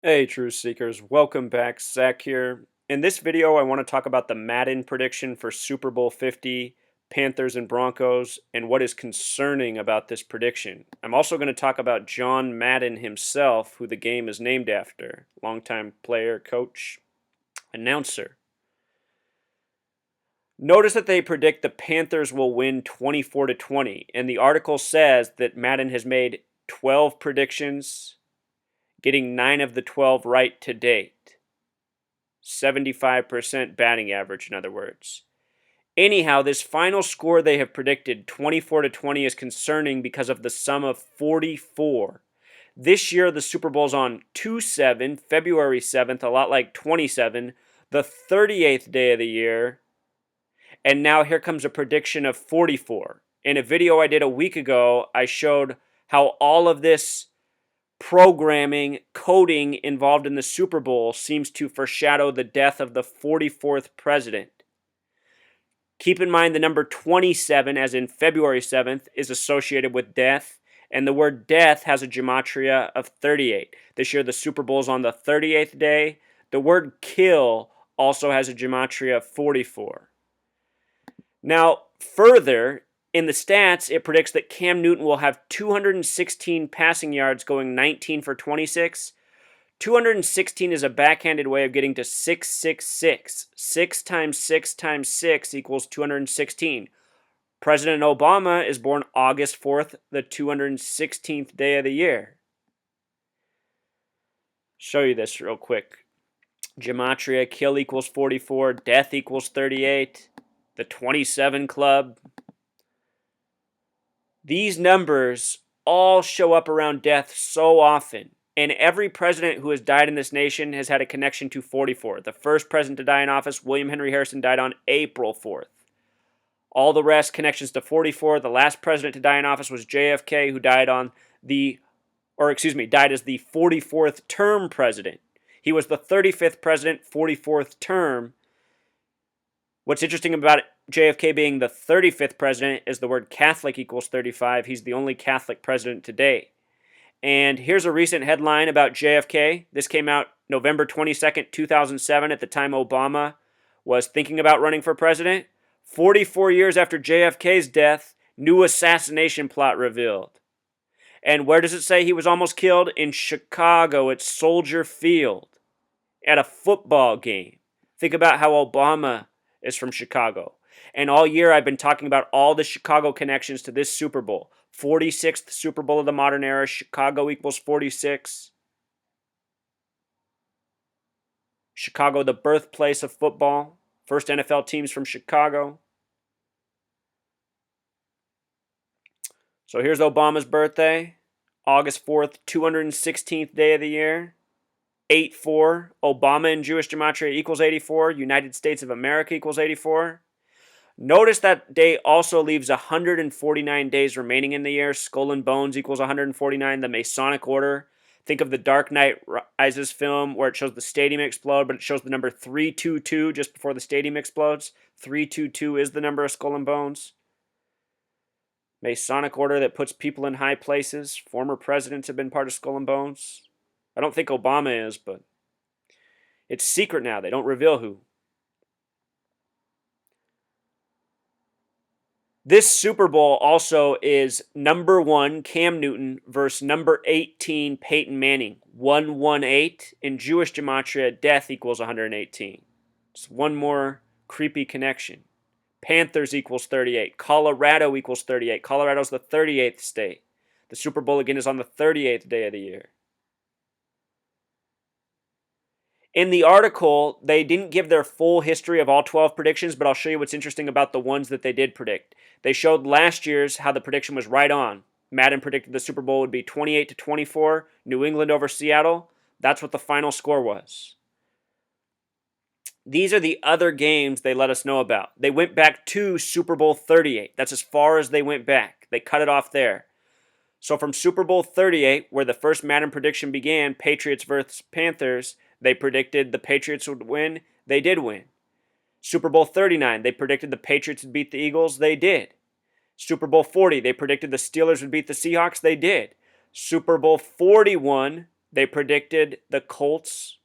Hey, Truth Seekers, welcome back. Zach here. In this video, I want to talk about the Madden prediction for Super Bowl 50, Panthers and Broncos, and what is concerning about this prediction. I'm also going to talk about John Madden himself, who the game is named after, longtime player, coach, announcer. Notice that they predict the Panthers will win 24-20, and the article says that Madden has made 12 predictions, getting 9 of the 12 right to date. 75% batting average, in other words. Anyhow, this final score they have predicted, 24-20, is concerning because of the sum of 44. This year, the Super Bowl's on 2/7, February 7th, a lot like 27, the 38th day of the year. And now here comes a prediction of 44. In a video I did a week ago, I showed how all of this programming, coding involved in the Super Bowl seems to foreshadow the death of the 44th president. Keep in mind the number 27, as in February 7th, is associated with death, and the word death has a gematria of 38. This year the Super Bowl is on the 38th day. The word kill also has a gematria of 44. Now, further, in the stats, it predicts that Cam Newton will have 216 passing yards, going 19 for 26. 216 is a backhanded way of getting to 666. 6 times 6 times 6 equals 216. President Obama is born August 4th, the 216th day of the year. Show you this real quick. Gematria, kill equals 44, death equals 38, the 27 club. These numbers all show up around death so often. And every president who has died in this nation has had a connection to 44. The first president to die in office, William Henry Harrison, died on April 4th. All the rest connections to 44. The last president to die in office was JFK, who died died as the 44th term president. He was the 35th president, 44th term. What's interesting about JFK being the 35th president is the word Catholic equals 35. He's the only Catholic president to date. And here's a recent headline about JFK. This came out November 22nd, 2007, at the time Obama was thinking about running for president. 44 years after JFK's death, new assassination plot revealed. And where does it say he was almost killed? In Chicago at Soldier Field at a football game. Think about how Obama is from Chicago. And all year I've been talking about all the Chicago connections to this Super Bowl. 46th Super Bowl of the modern era. Chicago equals 46. Chicago, the birthplace of football. First NFL teams from Chicago. So here's Obama's birthday. August 4th, 216th day of the year. 8-4. Obama in Jewish gematria equals 84. United States of America equals 84. Notice that day also leaves 149 days remaining in the year. Skull and Bones equals 149. The Masonic Order. Think of the Dark Knight Rises film where it shows the stadium explode, but it shows the number 322 just before the stadium explodes. 322 is the number of Skull and Bones. Masonic Order that puts people in high places. Former presidents have been part of Skull and Bones. I don't think Obama is, but it's secret now. They don't reveal who. This Super Bowl also is number 1, Cam Newton, versus number 18, Peyton Manning. 118. In Jewish gematria, death equals 118. It's one more creepy connection. Panthers equals 38. Colorado equals 38. Colorado's the 38th state. The Super Bowl again is on the 38th day of the year. In the article, they didn't give their full history of all 12 predictions, but I'll show you what's interesting about the ones that they did predict. They showed last year's how the prediction was right on. Madden predicted the Super Bowl would be 28-24, New England over Seattle. That's what the final score was. These are the other games they let us know about. They went back to Super Bowl 38. That's as far as they went back. They cut it off there. So from Super Bowl 38, where the first Madden prediction began, Patriots versus Panthers, they predicted the Patriots would win. They did win. Super Bowl 39, they predicted the Patriots would beat the Eagles. They did. Super Bowl 40, they predicted the Steelers would beat the Seahawks. They did. Super Bowl 41, They predicted the Colts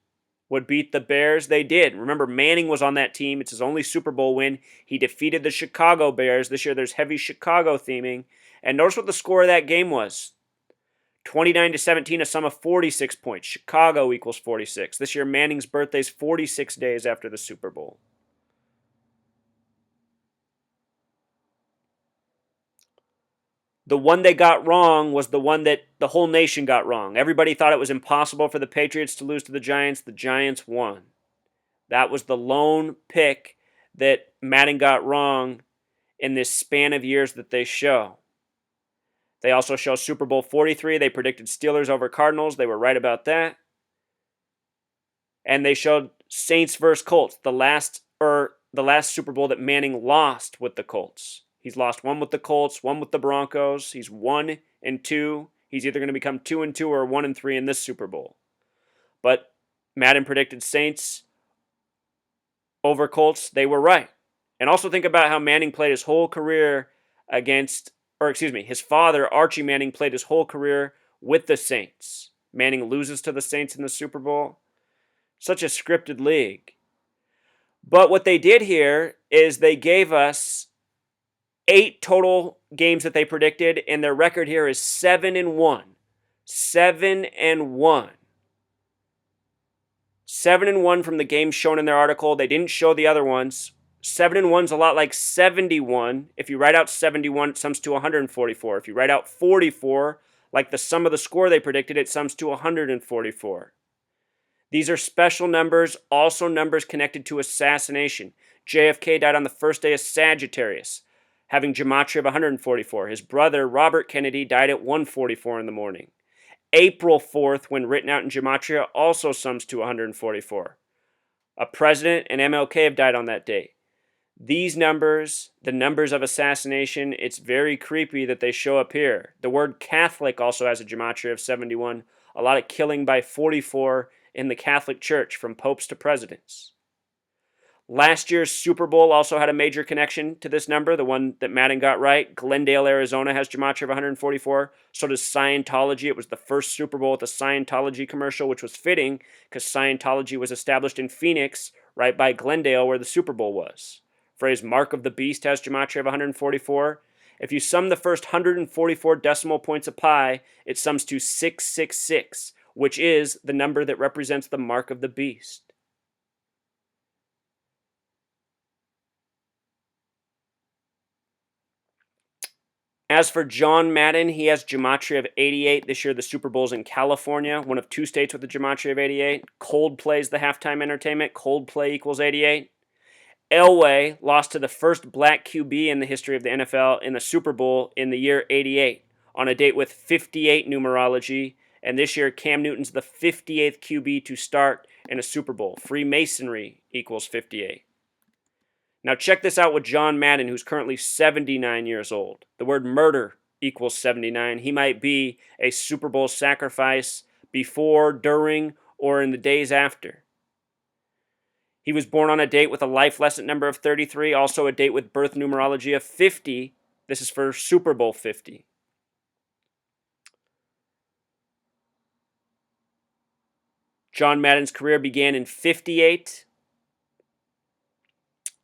would beat the Bears. They did. Remember, Manning was on that team. It's his only Super Bowl win. He defeated the Chicago Bears. This year there's heavy Chicago theming. And notice what the score of that game was. 29-17, a sum of 46 points. Chicago equals 46. This year Manning's birthday is 46 days after the Super Bowl. The one they got wrong was the one that the whole nation got wrong. Everybody thought it was impossible for the Patriots to lose to the Giants. The Giants won. That was the lone pick that Madden got wrong in this span of years that they show. They also show Super Bowl 43. They predicted Steelers over Cardinals. They were right about that. And they showed Saints versus Colts, the last Super Bowl that Manning lost with the Colts. He's lost one with the Colts, one with the Broncos. He's 1-2. He's either going to become 2-2 or 1-3 in this Super Bowl. But Madden predicted Saints over Colts. They were right. And also think about how Manning played his whole career his father, Archie Manning, played his whole career with the Saints. Manning loses to the Saints in the Super Bowl. Such a scripted league. But what they did here is they gave us 8 total games that they predicted, and their record here is 7-1. 7-1. 7-1 from the games shown in their article. They didn't show the other ones. 7-1's a lot like 71. If you write out 71, it sums to 144. If you write out 44, like the sum of the score they predicted, it sums to 144. These are special numbers, also numbers connected to assassination. JFK died on the first day of Sagittarius, having gematria of 144. His brother, Robert Kennedy, died at 1:44 in the morning. April 4th, when written out in gematria, also sums to 144. A president and MLK have died on that day. These numbers, the numbers of assassination, it's very creepy that they show up here. The word Catholic also has a gematria of 71. A lot of killing by 44 in the Catholic Church, from popes to presidents. Last year's Super Bowl also had a major connection to this number, the one that Madden got right. Glendale, Arizona has gematria of 144. So does Scientology. It was the first Super Bowl with a Scientology commercial, which was fitting because Scientology was established in Phoenix, right by Glendale, where the Super Bowl was. Phrase Mark of the Beast has gematria of 144. If you sum the first 144 decimal points of pi, it sums to 666, which is the number that represents the Mark of the Beast. As for John Madden, he has gematria of 88. This year the Super Bowl's in California, one of 2 states with a gematria of 88. Coldplay's the halftime entertainment. Coldplay equals 88. Elway lost to the first black QB in the history of the NFL in the Super Bowl in the year 88 on a date with 58 numerology. And this year Cam Newton's the 58th QB to start in a Super Bowl. Freemasonry equals 58. Now check this out with John Madden, who's currently 79 years old. The word murder equals 79. He might be a Super Bowl sacrifice before, during, or in the days after. He was born on a date with a life lesson number of 33, also a date with birth numerology of 50. This is for Super Bowl 50. John Madden's career began in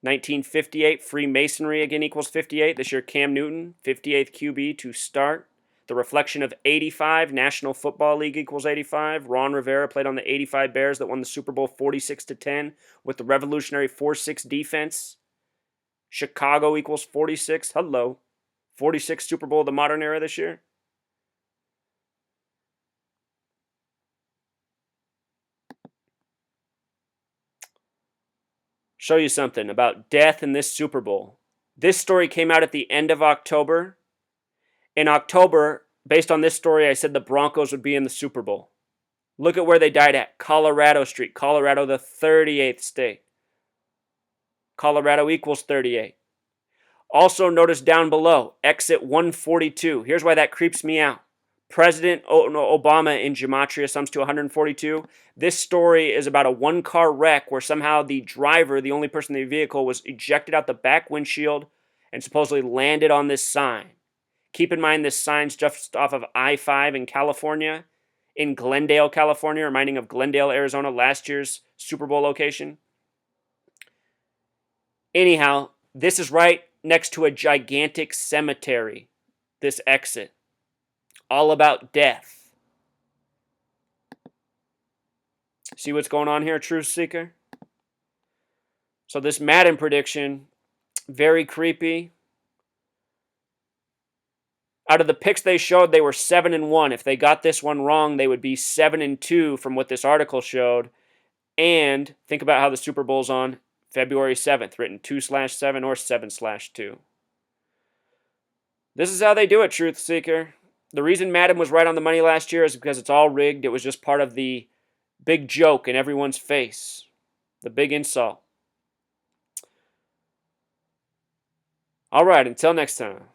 1958, Freemasonry again equals 58. This year, Cam Newton, 58th QB to start. The reflection of 85, National Football League equals 85. Ron Rivera played on the 85 Bears that won the Super Bowl 46-10 with the revolutionary 4-6 defense. Chicago equals 46. Hello. 46 Super Bowl of the modern era this year. Show you something about death in this Super Bowl. This story came out at the end of October. In October, based on this story, I said the Broncos would be in the Super Bowl. Look at where they died at. Colorado Street. Colorado, the 38th state. Colorado equals 38. Also, notice down below, exit 142. Here's why that creeps me out. President Obama in gematria sums to 142. This story is about a one-car wreck where somehow the driver, the only person in the vehicle, was ejected out the back windshield and supposedly landed on this sign. Keep in mind this sign's just off of I-5 in California. in Glendale, California, reminding of Glendale, Arizona, last year's Super Bowl location. Anyhow, this is right next to a gigantic cemetery, this exit. All about death. See what's going on here, Truth Seeker? So this Madden prediction, very creepy. Out of the picks they showed, they were 7-1. If they got this one wrong, they would be 7-2 from what this article showed. And think about how the Super Bowl's on February 7th, written 2/7 or 7/2. This is how they do it, Truth Seeker. The reason Madden was right on the money last year is because it's all rigged. It was just part of the big joke in everyone's face, the big insult. All right, until next time.